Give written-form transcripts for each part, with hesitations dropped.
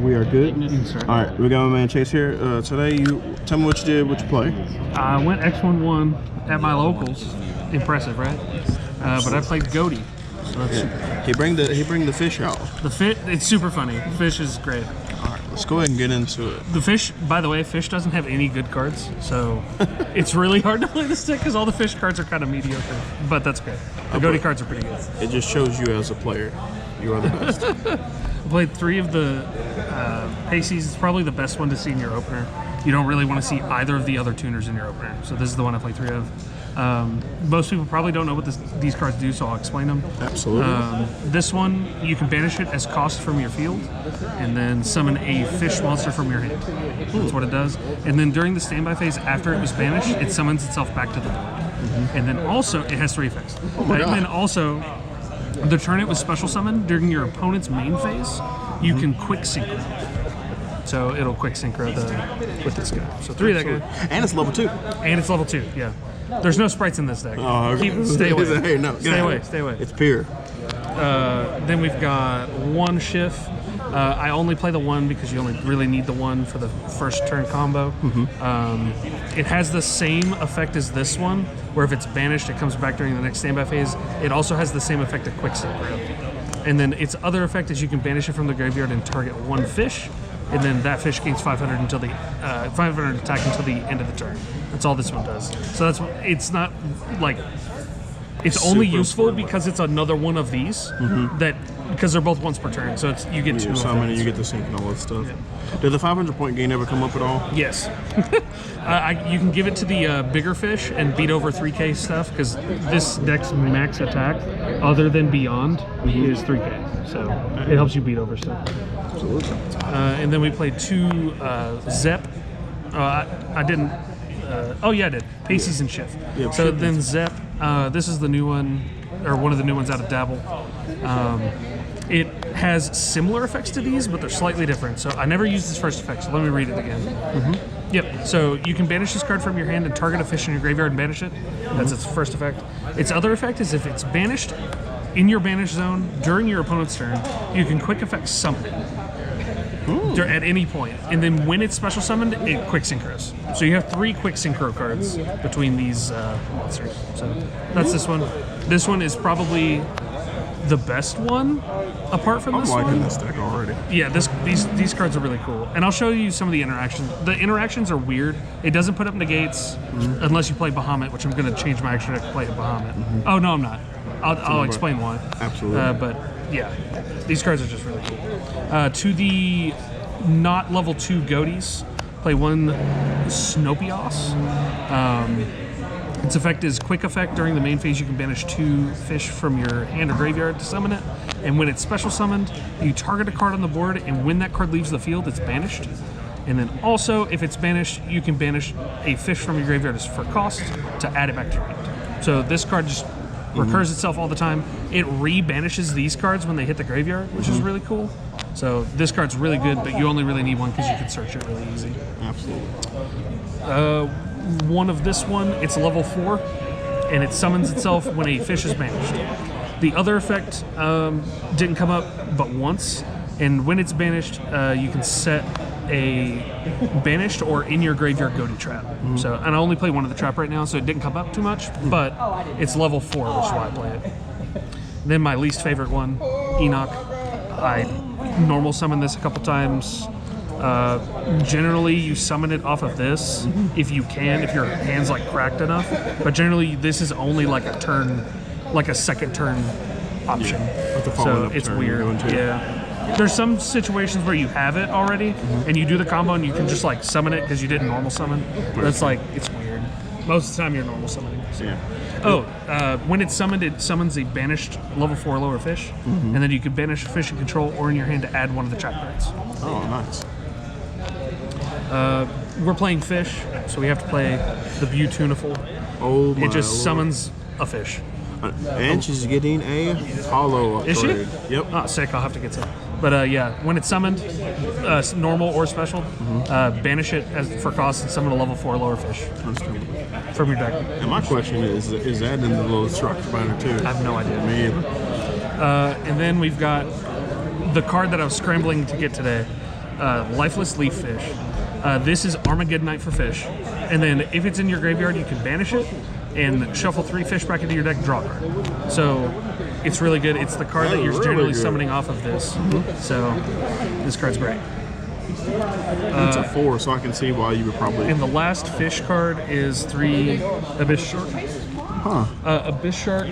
We are good. All right, we got my man Chase here. Today, you tell me what you did, what you play. I went X11 at my locals. Impressive, right? But I played Ghoti. So that's He bring the fish out. It's super funny. Fish is great. All right, let's go ahead and get into it. The fish, by the way, fish doesn't have any good cards, so it's really hard to play this deck because all the fish cards are kind of mediocre. But that's great. The Ghoti cards are pretty good. It just shows you as a player, you are the best. I played 3 of the Paces. It's probably the best one to see in your opener. You don't really want to see either of the other tuners in your opener, so this is the one I played 3 of. Most people probably don't know what these cards do, so I'll explain them. Absolutely. This one, you can banish it as cost from your field, and then summon a fish monster from your hand. That's what it does. And then during the standby phase, after it was banished, it summons itself back to the board. And then also, it has 3 effects. Oh my God. And then also, the turn it was special summoned during your opponent's main phase, you can quick synchro. So it'll quick synchro with this guy. So 3 of that guy. And it's level 2. And it's level 2, yeah. There's no sprites in this deck. Oh, okay. Stay away. Hey, no, stay away. It's pure. Then we've got 1 Shift. I only play the 1 because you only really need the 1 for the first turn combo. It has the same effect as this one, where if it's banished, it comes back during the next standby phase. It also has the same effect of quick synchro. And then its other effect is you can banish it from the graveyard and target 1 fish. And then that fish gains 500 until the 500 attack until the end of the turn. That's all this one does. So it's not like it's only useful because it's another one of these because they're both once per turn. So you get 2. So many, you get the sync and all that stuff. Yeah. Did the 500 point gain ever come up at all? Yes. You can give it to the bigger fish and beat over 3K stuff because this deck's max attack, other than Beyond, is 3K. So it helps you beat over stuff. Absolutely. And then we played 2 Zep. I didn't. Oh yeah, I did. Paces and Shift. Yeah, so then Zep. This is the new one, or one of the new ones out of Dabble. It has similar effects to these, but they're slightly different. So I never used this first effect, so let me read it again. Yep, so you can banish this card from your hand and target a fish in your graveyard and banish it. That's its first effect. Its other effect is if it's banished in your banish zone during your opponent's turn, you can quick effect summon it at any point. And then when it's special summoned, it quick synchros. So you have 3 quick synchro cards between these monsters. So that's this one. This one is probably the best one apart from this one. I'm liking this deck already. Yeah, these cards are really cool. And I'll show you some of the interactions. The interactions are weird. It doesn't put up negates unless you play Bahamut, which I'm going to change my extra deck to play Bahamut. Oh, no, I'm not. I'll explain why. Absolutely. But yeah, these cards are just really cool. To the not level 2 Ghotis, play 1 Snopios. Its effect is quick effect. During the main phase, you can banish 2 fish from your hand or graveyard to summon it. And when it's special summoned, you target a card on the board, and when that card leaves the field, it's banished. And then also, if it's banished, you can banish a fish from your graveyard for cost to add it back to your hand. So this card just recurs itself all the time. It re-banishes these cards when they hit the graveyard, which is really cool. So this card's really good, but you only really need 1 because you can search it really easy. Absolutely. One of this one, it's level 4, and it summons itself when a fish is banished. The other effect didn't come up but once, and when it's banished, you can set a banished or in your graveyard Ghoti trap. So, and I only play 1 of the trap right now, so it didn't come up too much, but it's level 4, which is why I play it. Then my least favorite one, Enoch. I normal summon this a couple times. Generally, you summon it off of this if you can, if your hand's like cracked enough. But generally, this is only like a turn, like a second turn option. So it's weird. Yeah. There's some situations where you have it already, and you do the combo, and you can just like summon it because you didn't normal summon. But it's like it's weird. Most of the time, you're normal summoning. So. Yeah. Oh, when it's summoned, it summons a banished level 4 lower fish, and then you can banish a fish in control or in your hand to add 1 of the trap cards. Oh, nice. We're playing fish, so we have to play the Beautiful. Oh my It just Lord. summons a fish. And she's getting a hollow upgrade. Is she? Yep. Oh, sick. I'll have to get some. But yeah, when it's summoned, normal or special, banish it for cost and summon a level 4 lower fish from your deck. And my question is that in the little structure binder too? I have no idea. Me either. And then we've got the card that I was scrambling to get today, Lifeless Leaf Fish. This is Armageddonite for fish, and then if it's in your graveyard, you can banish it and shuffle 3 fish back into your deck, draw a card. So it's really good. It's the card that you're generally summoning off of this. So this card's great. It's a 4, so I can see why you would probably. And the last fish card is 3 Abyss Shark. Huh. Abyss Shark.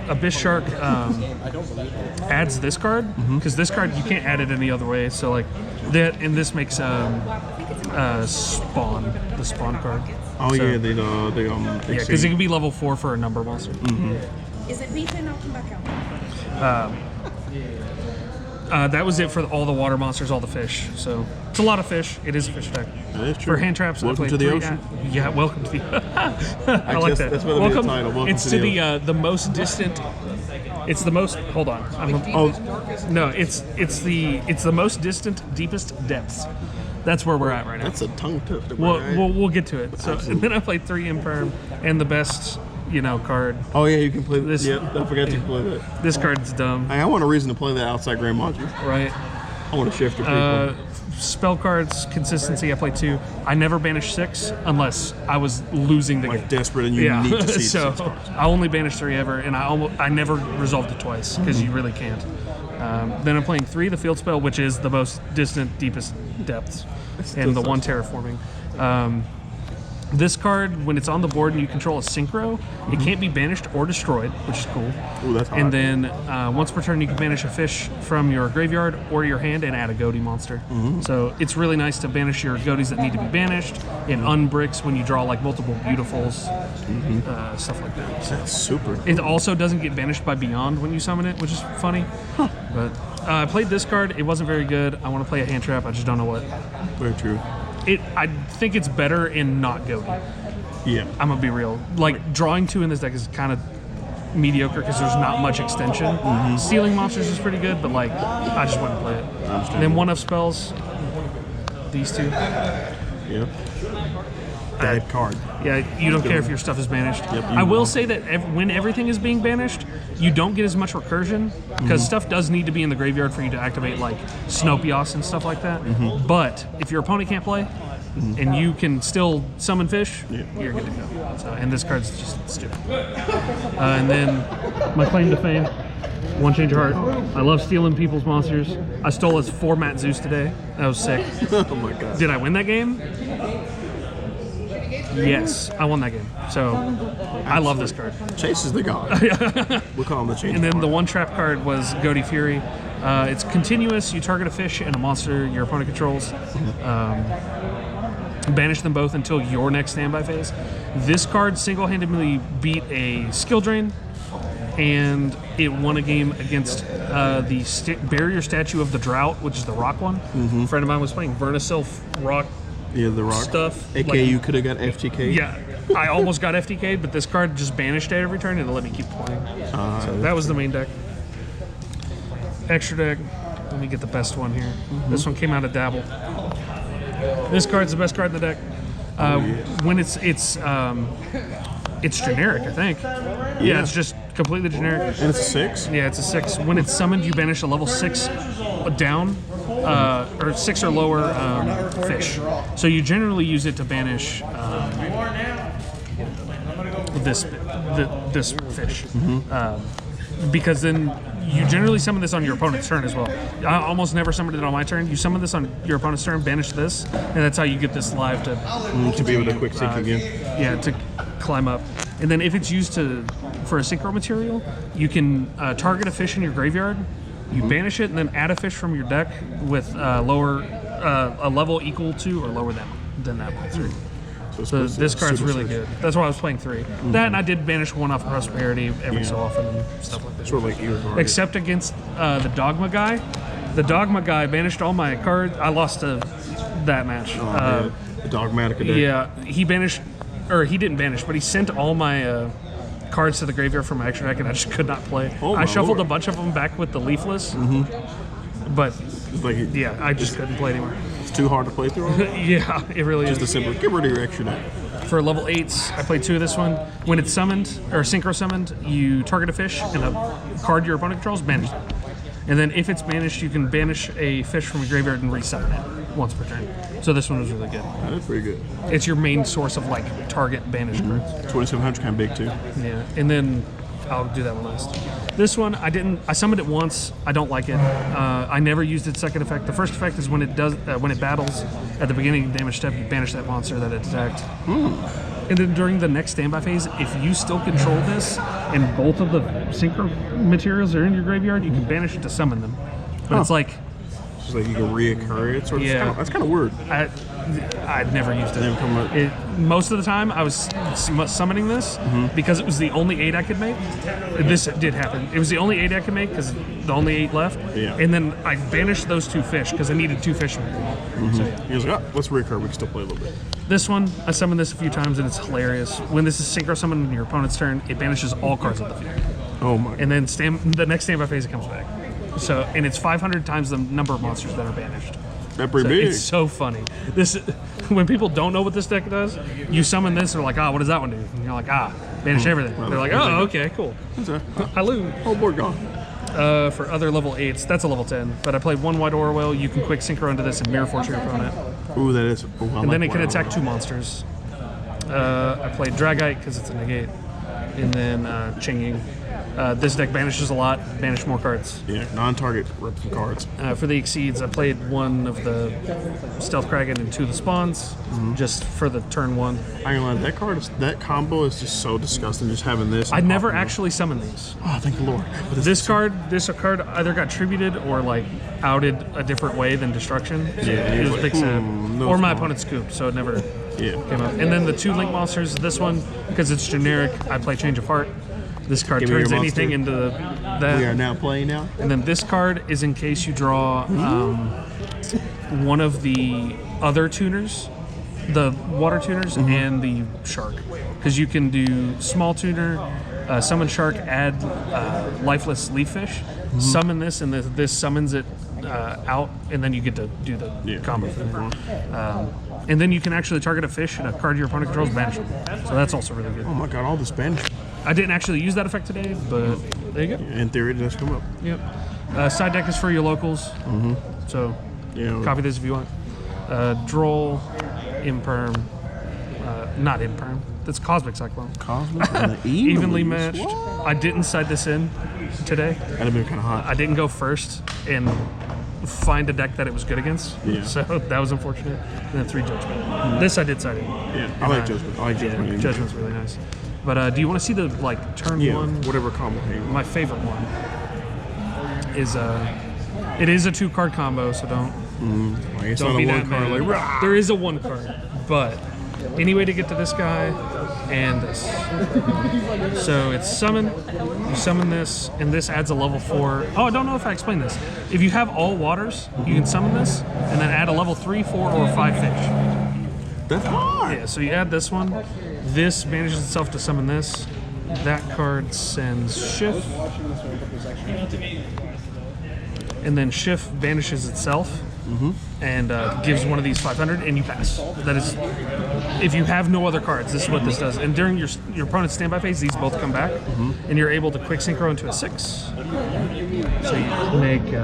Abyss Shark adds this card because this card you can't add it any other way. So like that, and this makes Spawn, the Spawn card. Oh so, yeah, they yeah, because it can be level 4 for a number monster. Is it beefing? I'll come back out. That was it for all the water monsters, all the fish. So it's a lot of fish. It is a fish deck. That is true. For hand traps, Welcome I to the 3 ocean. Yeah, welcome to the. I like that. That's what the title. Welcome it's to the most distant. It's the most. Hold on. No, it's the most distant, deepest depths. That's where we're at right now. That's a tongue twister. We'll get to it. So and then I played 3 Imperm and the best. Card. Oh yeah, you can play this. Yeah, I forgot you can play that. This card's dumb. Hey, I want a reason to play that outside Grand Module. Right. I want to shift your people. Spell cards, consistency, I play 2. I never banish 6 unless I was losing the game. Desperate and you need to see so I only banished 3 ever, and I never resolved it twice because you really can't. Then I'm playing 3, the field spell, which is the most distant, deepest depths, and the 1 terraforming. This card, when it's on the board and you control a synchro, it can't be banished or destroyed, which is cool. Ooh, that's hot. And then once per turn, you can banish a fish from your graveyard or your hand and add a Ghoti monster. So it's really nice to banish your Ghoties that need to be banished. It unbricks when you draw like multiple beautifuls, stuff like that. So That's super. it also doesn't get banished by Beyond when you summon it, which is funny. But I played this card. It wasn't very good. I want to play a hand trap. I just don't know what. Very true. I think it's better in not Ghoti. Yeah. I'm gonna be real. Like drawing 2 in this deck is kind of mediocre because there's not much extension. Stealing monsters is pretty good, but like I just wouldn't play it. And then 1 of spells. These 2. Yeah. Bad card. Yeah, you don't care if your stuff is banished. Yep, I will say that when everything is being banished, you don't get as much recursion because stuff does need to be in the graveyard for you to activate like Snopios and stuff like that. But if your opponent can't play and you can still summon fish, you're good to go. So, and this card's just stupid. And then my claim to fame, 1 Change of Heart. I love stealing people's monsters. I stole his 4 Matt Zeus today. That was sick. Oh my god. Did I win that game? Yes, I won that game. So I love this card. Chase is the god. We'll call him the change. And then the 1 trap card was Ghoti Fury. It's continuous. You target a fish and a monster your opponent controls. Banish them both until your next standby phase. This card single-handedly beat a skill drain, and it won a game against the barrier statue of the drought, which is the rock one. A friend of mine was playing Vernaself rock. Yeah, the rock Stuff. AKA you could have got FTK. Yeah, I almost got FTK'd, but this card just banished it every turn and it let me keep playing. So that was the main deck. Extra deck. Let me get the best one here. This one came out of Dabble. This card's the best card in the deck. When it's generic, I think. Yeah, it's just completely generic. And it's a 6? Yeah, it's a 6. When it's summoned, you banish a level 6 down, or 6 or lower fish. So you generally use it to banish this fish. Because then you generally summon this on your opponent's turn as well. I almost never summoned it on my turn. You summon this on your opponent's turn, banish this, and that's how you get this live to be able to quick sync again. Yeah, to climb up. And then if it's used for a synchro material, you can target a fish in your graveyard, you banish it, and then add a fish from your deck with a level equal to or lower than that monster. So this card's really good. That's why I was playing 3. That, and I did banish 1 off Prosperity every so often and stuff like that. Sort of like Earhart. Except against the Dogma guy. The Dogma guy banished all my cards. I lost to that match. The Dogmatica deck. Yeah, he banished, or he didn't banish, but he sent all my cards to the graveyard from my extra deck, and I just could not play. Oh, I shuffled Lord. a bunch of them back with the Leafless, but It's like yeah, I just couldn't play anymore. it's too hard to play through. Yeah, it really Just a is. simple get rid of your extra deck. For level 8s, I played 2 of this one. When it's summoned, or synchro summoned, you target a fish and a card your opponent controls, banish it. And then if it's banished, you can banish a fish from your graveyard and resummon it once per turn. So this one was really good. That's pretty good. It's your main source of like target banished cards. 2700 kind of big too. Yeah, and then I'll do that one last. This one I summoned it once. I don't like it. I never used its second effect. The first effect is when it does when it battles at the beginning of the damage step, you banish that monster that it attacked. And then during the next standby phase, if you still control this and both of the synchro materials are in your graveyard, you can banish it to summon them. But it's like It's like you can reoccur it. Sort of. Yeah. That's kind of weird. I'd never used it. Most of the time, I was summoning this because it was the only 8 I could make. This did happen. It was the only 8 I could make because the only 8 left. Yeah. And then I banished those 2 fish because I needed 2 fish. So, yeah. He was like, oh, let's reoccur. We can still play a little bit. This one, I summoned this a few times and it's hilarious. When this is synchro summoned in your opponent's turn, it banishes all cards on the field. Oh my. And then the next standby phase, it comes back. So, and it's 500 times the number of monsters that are banished. That's pretty big. It's so funny. When people don't know what this deck does, you summon this and they're like, what does that one do? And you're like, banish everything. They're like, oh, okay, cool. I lose. Oh, board gone. For other level 8s, that's a level 10. But I played 1 White Aura Whale. You can quick synchro into this and mirror force your opponent. Ooh, that is. And then it can attack 2 monsters. I played Dragite because it's a negate. And then Chinging. This deck banishes a lot, banish more cards. Yeah, non-target rip some cards. For the Exceeds, I played 1 of the Stealth Kraken and 2 of the Spawns, just for the turn 1. I ain't gonna lie, that combo is just so disgusting. Just having this. I never actually summoned these. Oh, thank the Lord. But This card either got tributed or like outed a different way than Destruction. So it was a big sad. Or my opponent scooped, so it never came up. And then the 2 Link monsters, this one, because it's generic, I play Change of Heart. This card turns anything into that. We are now playing now. And then this card is in case you draw one of the other tuners, the water tuners and the shark. Because you can do small tuner, summon shark, add lifeless leaf fish, summon this, and this summons it out, and then you get to do the combo for them. And then you can actually target a fish and a card your opponent controls, banish them. So that's also really good. Oh my god, all this Spanish. I didn't actually use that effect today, but there you go. In theory, it does come up. Yep. Side deck is for your locals. So copy this if you want. Droll, Imperm, not Imperm. That's Cosmic Cyclone. Cosmic and the Evenly matched. What? I didn't side this in today. That'd have been kind of hot. I didn't go first and find a deck that it was good against. Yeah. So that was unfortunate. And then 3 Judgment. This I did side in. Yeah, I like Judgment. I like Judgment. Yeah, Judgment's really nice. But do you want to see the turn 1? Whatever combo. My favorite one is it is a 2-card combo, so don't It's don't not be a that 1 card. mad. Like, rah! There is a 1 card, but any way to get to this guy and this. So it's summon. You summon this, and this adds a level 4. Oh, I don't know if I explained this. If you have all waters, you can summon this, and then add a level 3, 4, or 5 fish. That's hard. Yeah, so you add this one. This banishes itself to summon this. That card sends Shift. And then Shift banishes itself and gives one of these 500, and you pass. That is, if you have no other cards, this is what this does. And during your opponent's standby phase, these both come back, and you're able to quick synchro into a 6. So you make...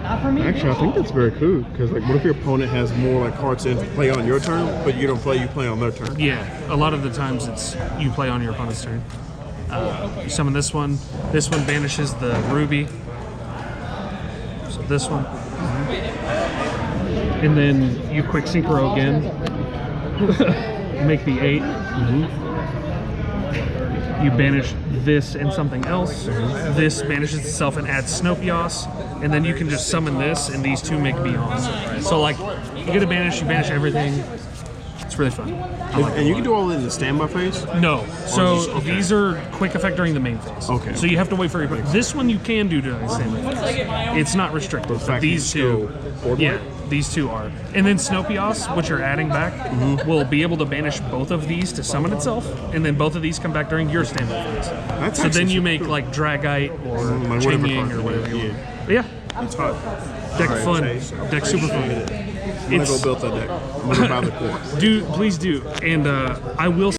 Actually, I think that's very cool because, what if your opponent has more cards in play on your turn, but you don't play, you play on their turn? Yeah, a lot of the times it's you play on your opponent's turn. You summon this one. This one banishes the ruby. So this one, and then you quick synchro again. Make the 8. You banish this and something else. This banishes itself and adds Snopios, and then you can just summon this, and these 2 make Beyond. So you get a banish, you banish everything. It's really fun. And you can do all in the standby phase? No. So these are quick effect during the main phase. Okay. So you have to wait for your quick. This one you can do during the standby phase. It's not restricted. But these 2, these 2 are. And then Snopios, which you're adding back, will be able to banish both of these to summon itself, and then both of these come back during your standby phase. So then you make Dragite or Chinging or whatever you want. But yeah. It's hot. Deck fun. Deck super fun. I'm gonna go build that deck. I'm gonna buy the core. Please do. And I will